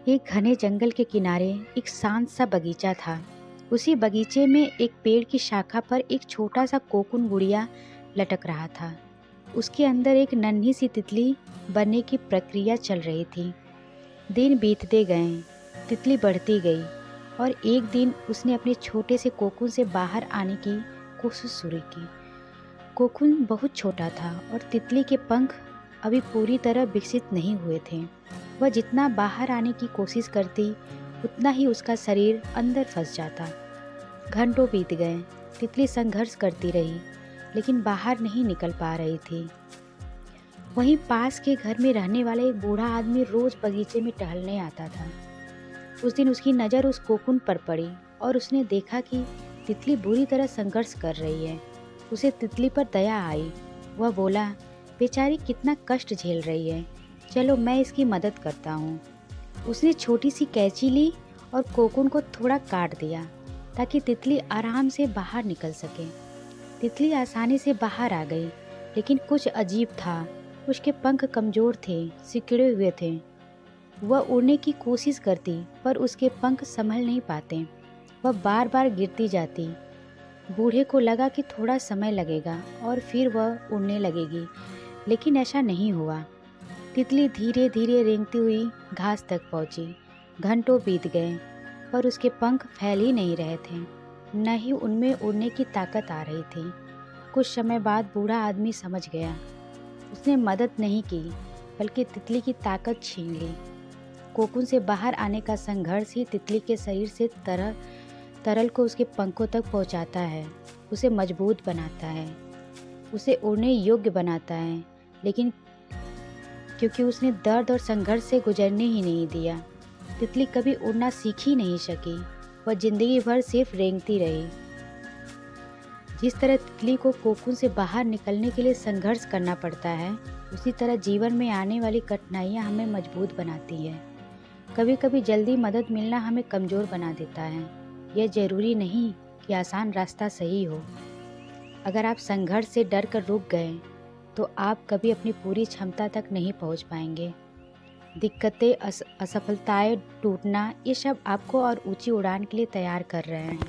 एक घने जंगल के किनारे एक शांत सा बगीचा था। उसी बगीचे में एक पेड़ की शाखा पर एक छोटा सा कोकुन गुड़िया लटक रहा था। उसके अंदर एक नन्ही सी तितली बनने की प्रक्रिया चल रही थी। दिन बीतते गए, तितली बढ़ती गई और एक दिन उसने अपने छोटे से कोकुन से बाहर आने की कोशिश शुरू की। कोकुन बहुत छोटा था और तितली के पंख अभी पूरी तरह विकसित नहीं हुए थे। वह जितना बाहर आने की कोशिश करती, उतना ही उसका शरीर अंदर फंस जाता। घंटों बीत गए, तितली संघर्ष करती रही, लेकिन बाहर नहीं निकल पा रही थी। वहीं पास के घर में रहने वाला एक बूढ़ा आदमी रोज बगीचे में टहलने आता था। उस दिन उसकी नज़र उस कोकुन पर पड़ी और उसने देखा कि तितली बुरी तरह संघर्ष कर रही है। उसे तितली पर दया आई। वह बोला, बेचारी कितना कष्ट झेल रही है, चलो मैं इसकी मदद करता हूँ। उसने छोटी सी कैंची ली और कोकुन को थोड़ा काट दिया ताकि तितली आराम से बाहर निकल सके। तितली आसानी से बाहर आ गई, लेकिन कुछ अजीब था। उसके पंख कमज़ोर थे, सिकुड़े हुए थे। वह उड़ने की कोशिश करती, पर उसके पंख संभल नहीं पाते। वह बार बार गिरती जाती। बूढ़े को लगा कि थोड़ा समय लगेगा और फिर वह उड़ने लगेगी, लेकिन ऐसा नहीं हुआ। तितली धीरे धीरे रेंगती हुई घास तक पहुंची। घंटों बीत गए, पर उसके पंख फैल ही नहीं रहे थे, न ही उनमें उड़ने की ताकत आ रही थी। कुछ समय बाद बूढ़ा आदमी समझ गया। उसने मदद नहीं की, बल्कि तितली की ताकत छीन ली। कोकुन से बाहर आने का संघर्ष ही तितली के शरीर से तरल को उसके पंखों तक पहुंचाता है, उसे मजबूत बनाता है, उसे उड़ने योग्य बनाता है। लेकिन क्योंकि उसने दर्द और संघर्ष से गुजरने ही नहीं दिया, तितली कभी उड़ना सीख ही नहीं सकी। वह जिंदगी भर सिर्फ रेंगती रही। जिस तरह तितली को कोकुन से बाहर निकलने के लिए संघर्ष करना पड़ता है, उसी तरह जीवन में आने वाली कठिनाइयाँ हमें मजबूत बनाती है। कभी कभी जल्दी मदद मिलना हमें कमज़ोर बना देता है। यह ज़रूरी नहीं कि आसान रास्ता सही हो। अगर आप संघर्ष से डर कर रुक गए, तो आप कभी अपनी पूरी क्षमता तक नहीं पहुंच पाएंगे। दिक्कतें, असफलताएं, टूटना, ये सब आपको और ऊंची उड़ान के लिए तैयार कर रहे हैं।